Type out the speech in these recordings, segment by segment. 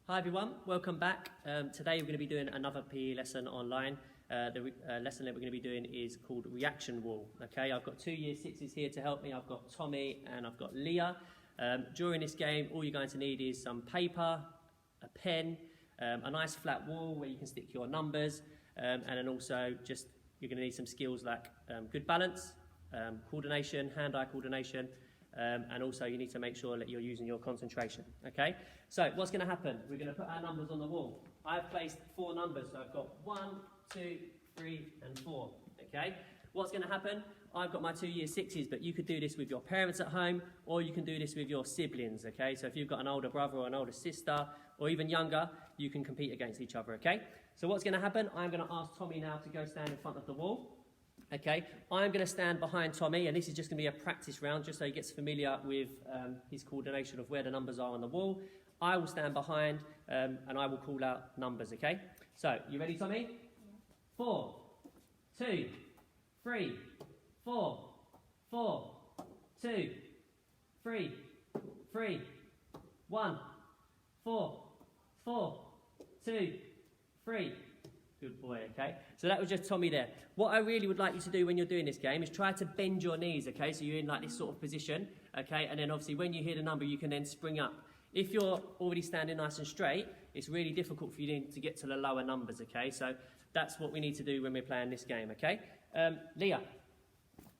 Hi everyone, welcome back. Today we're going to be doing another PE lesson online. The lesson that we're going to be doing is called Reaction Wall. Okay, I've got 2 Year 6s here to help me. I've got Tommy and I've got Leah. During this game, all you're going to need is some paper, a pen, a nice flat wall where you can stick your numbers, and then also just you're going to need some skills like good balance, coordination, hand-eye coordination, and also you need to make sure that you're using your concentration. Okay, so what's going to happen? We're going to put our numbers on the wall. I've placed 4 numbers, so I've got 1, 2, 3 and 4. Okay, what's going to happen? I've got my 2 Year 6s, but you could do this with your parents at home, or you can do this with your siblings. Okay, so if you've got an older brother or an older sister, or even younger, you can compete against each other. Okay, so what's going to happen? I'm going to ask Tommy now to go stand in front of the wall. Okay, I'm going to stand behind Tommy, and this is just going to be a practice round, just so he gets familiar with his coordination of where the numbers are on the wall. I will stand behind, and I will call out numbers, okay? So, you ready, Tommy? Yeah. 4, 2, 3, 4, 4, 2, 3, 3, 1, 4, 4, 2, 3. Good boy, okay? So that was just Tommy there. What I really would like you to do when you're doing this game is try to bend your knees, okay? So you're in like this sort of position, okay? And then obviously when you hear the number, you can then spring up. If you're already standing nice and straight, it's really difficult for you to get to the lower numbers, okay? So that's what we need to do when we're playing this game, okay? Leah,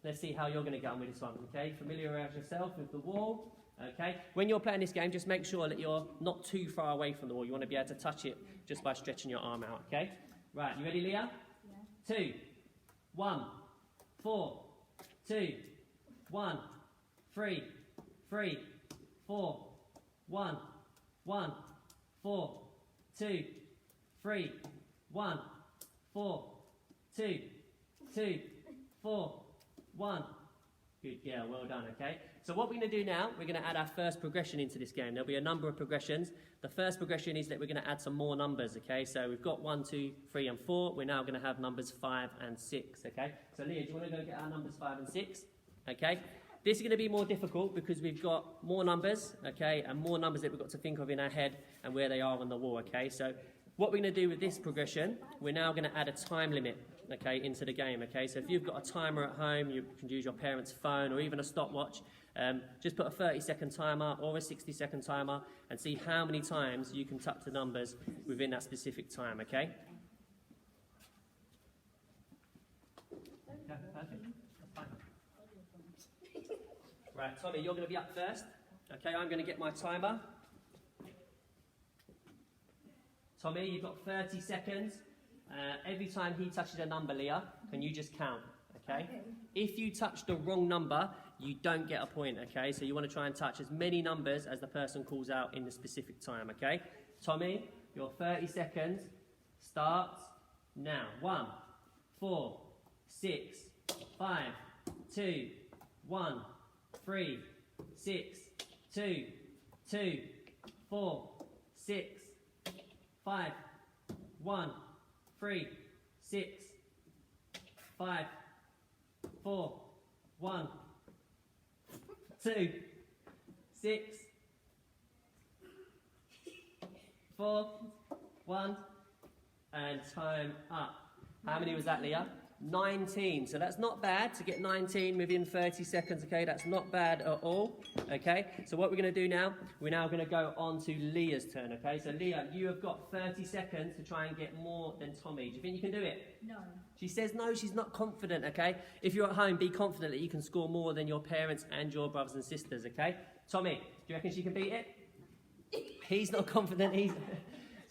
let's see how you're going to get on with this one, okay? Familiarise yourself with the wall, okay? When you're playing this game, just make sure that you're not too far away from the wall. You want to be able to touch it just by stretching your arm out, okay? Right, you ready, Leah? Yeah. 2, 1, 4, 2, 1, 3, 3, 4, 1, 1, 4, 2, 3, 1, 4, 2, 2, 4, 1. Good girl, well done, okay? So what we're going to do now, we're going to add our first progression into this game. There'll be a number of progressions. The first progression is that we're going to add some more numbers, okay? So we've got 1, 2, 3 and 4. We're now going to have numbers 5 and 6, okay? So Leah, do you want to go get our numbers 5 and 6? Okay? This is going to be more difficult because we've got more numbers, okay? And more numbers that we've got to think of in our head and where they are on the wall, okay? So what we're going to do with this progression, we're now going to add a time limit, okay, into the game, okay? So if you've got a timer at home, you can use your parents' phone or even a stopwatch. Just put a 30-second timer or a 60-second timer and see how many times you can touch the numbers within that specific time, okay? Yeah, perfect. That's fine. Right, Tommy, you're going to be up first. Okay, I'm going to get my timer. Tommy, you've got 30 seconds. Every time he touches a number, Leah, can you just count, okay? If you touch the wrong number, you don't get a point, okay? So you want to try and touch as many numbers as the person calls out in the specific time, okay? Tommy, your 30 seconds starts now. 1, 4, 6, 5, 2, 1, 3, 6, 2, 2, 4, 6, 5, 1, 3, 6, 5, 4, 1, 2, 6, 4, 1, and time up. How many was that, Leah? 19. So that's not bad to get 19 within 30 seconds, okay? That's not bad at all, okay? So what we're going to do now, we're now going to go on to Leah's turn, okay? So Leah, you have got 30 seconds to try and get more than Tommy. Do you think you can do it? No. She says no, she's not confident, okay? If you're at home, be confident that you can score more than your parents and your brothers and sisters, okay? Tommy, do you reckon she can beat it? He's not confident,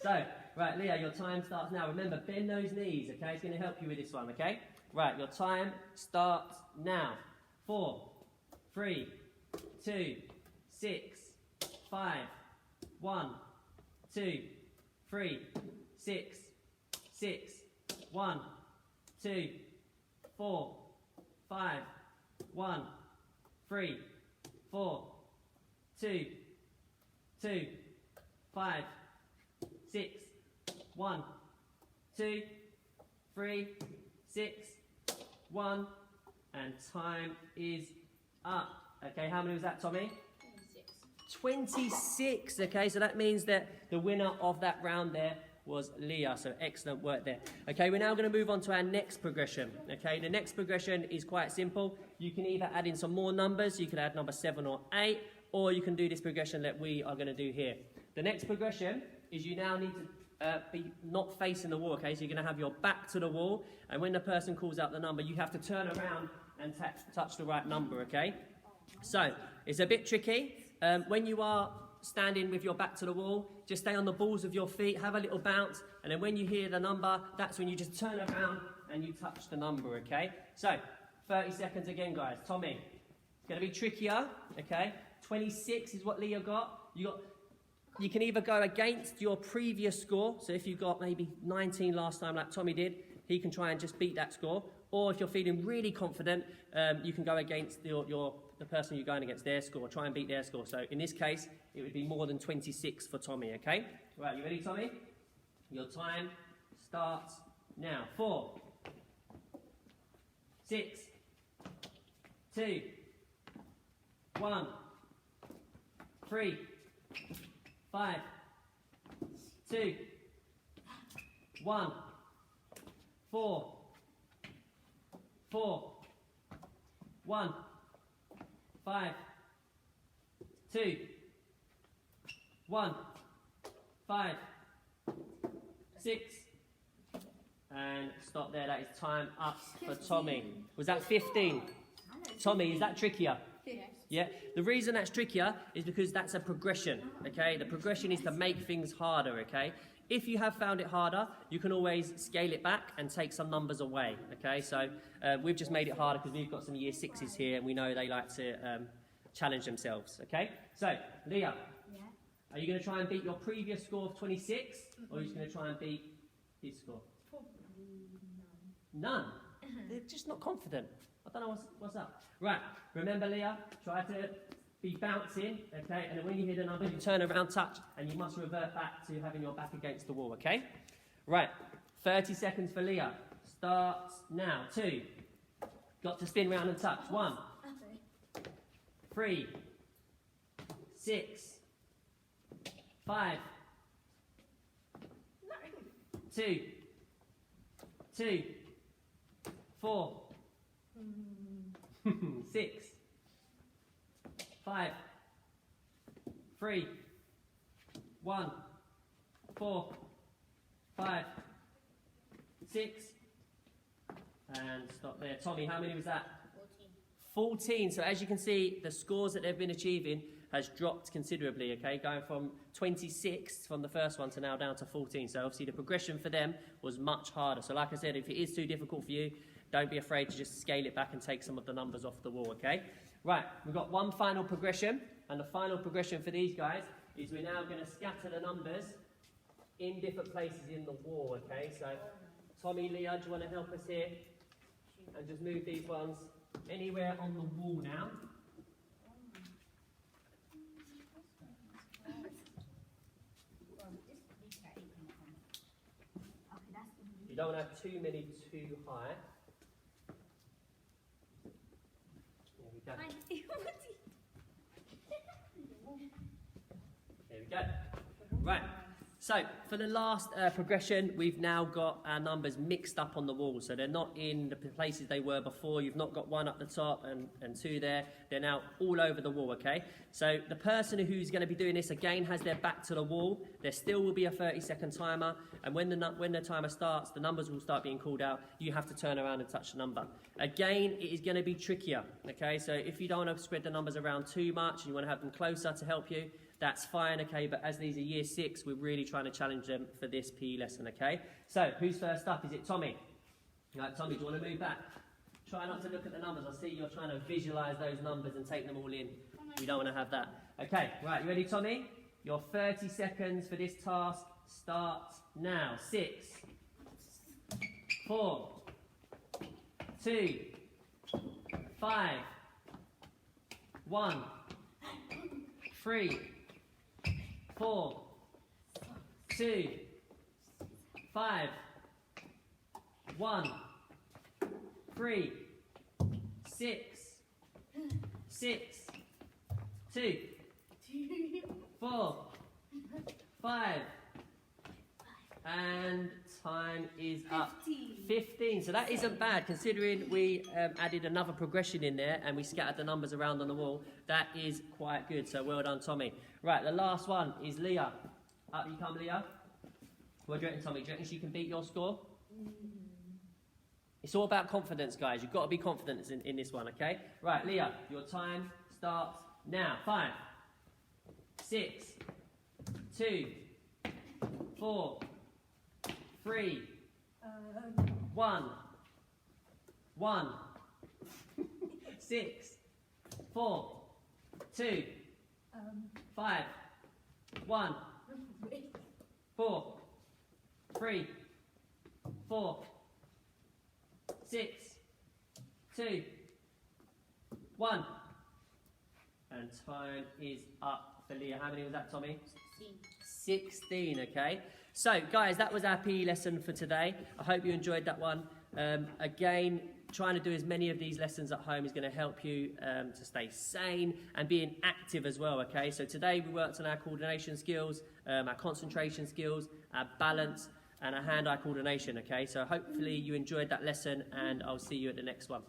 So, right, Leah, your time starts now. Remember, bend those knees, okay? It's going to help you with this one, okay? Right, your time starts now. 4, 3, 2, 6, 5, 1, 2, 3, 6, 6, 1, 2, 4, 5, 1, 3, 4, 2, 2, 5, 6, 1, 2, 3, 6, 1, and time is up. Okay, how many was that, Tommy? 26, okay, so that means that the winner of that round there was Leah, so excellent work there. Okay, we're now going to move on to our next progression, okay? The next progression is quite simple. You can either add in some more numbers, you can add number 7 or 8, or you can do this progression that we are going to do here. The next progression is you now need to be not facing the wall, okay? So you're going to have your back to the wall, and when the person calls out the number, you have to turn around and touch the right number, okay? So, it's a bit tricky. When you are standing with your back to the wall, just stay on the balls of your feet, have a little bounce, and then when you hear the number, that's when you just turn around and you touch the number, okay? So, 30 seconds again, guys. Tommy, it's going to be trickier, okay? 26 is what Leah got. You can either go against your previous score, so if you got maybe 19 last time like Tommy did, he can try and just beat that score, or if you're feeling really confident, you can go against the person you're going against, their score, try and beat their score. So in this case, it would be more than 26 for Tommy, okay? Right, you ready, Tommy? Your time starts now. 4, 6, 2, 1, 3, 5, 2, 1, 4, 1, 5, 2, 1, 5, 6, and stop there. That is time up for Tommy. Was that 15? Tommy, is that trickier? Yes. Yeah, the reason that's trickier is because that's a progression, okay? The progression is to make things harder, okay? If you have found it harder, you can always scale it back and take some numbers away, okay? So we've just made it harder because we've got some year 6s here and we know they like to challenge themselves, okay? So, Leah, are you going to try and beat your previous score of 26 or are you just going to try and beat his score? Probably None? They're just not confident. I don't know what's up. Right, remember Leah, try to be bouncing, okay? And then when you hear the number, you turn around, touch, and you must revert back to having your back against the wall, okay? Right, 30 seconds for Leah. Starts now. 2. Got to spin round and touch. 1, 3, 6, 5, 2, 4, 6, 5, 3, 1, 4, 5, 6, and stop there. Tommy, how many was that? 14. So as you can see, the scores that they've been achieving has dropped considerably, okay? Going from 26 from the first one to now down to 14. So obviously the progression for them was much harder. So like I said, if it is too difficult for you, don't be afraid to just scale it back and take some of the numbers off the wall, okay? Right, we've got one final progression, and the final progression for these guys is we're now going to scatter the numbers in different places in the wall, okay? So, Tommy, Leah, do you want to help us here? And just move these ones anywhere on the wall now. You don't want to have too many too high. There we go. There we go. Right. So, for the last progression, we've now got our numbers mixed up on the wall. So they're not in the places they were before. You've not got 1 up the top and 2 there. They're now all over the wall, okay? So the person who's going to be doing this, again, has their back to the wall. There still will be a 30-second timer. And when the timer starts, the numbers will start being called out. You have to turn around and touch the number. Again, it is going to be trickier, okay? So if you don't want to spread the numbers around too much and you want to have them closer to help you, that's fine, okay? But as these are year 6, we're really trying to challenge them for this PE lesson, okay? So, who's first up? Is it Tommy? Right, Tommy, do you want to move back? Try not to look at the numbers. I see you're trying to visualise those numbers and take them all in. We don't want to have that. Okay, right, you ready, Tommy? Your 30 seconds for this task starts now. 6, 4, 2, 5, 1, 3, 4, 2, 5, 1, 3, 6, 2, 4, 5, and time is up. 15. So that isn't bad considering we added another progression in there and we scattered the numbers around on the wall. That is quite good. So well done, Tommy. Right, the last one is Leah. Up you come, Leah. What do you reckon, Tommy? Do you reckon she can beat your score? It's all about confidence, guys. You've got to be confident in this one, okay? Right, Leah, your time starts now. 5, 6, 2, 4, 3, 1, 1, 6, 4, 2, 5, 1, 4, 3, 4, 6, 2, 1. And time is up for Leah. How many was that, Tommy? 16, okay. So, guys, that was our PE lesson for today. I hope you enjoyed that one. Again, trying to do as many of these lessons at home is going to help you to stay sane and being active as well, okay? So today we worked on our coordination skills, our concentration skills, our balance, and our hand-eye coordination, okay? So hopefully you enjoyed that lesson, and I'll see you at the next one.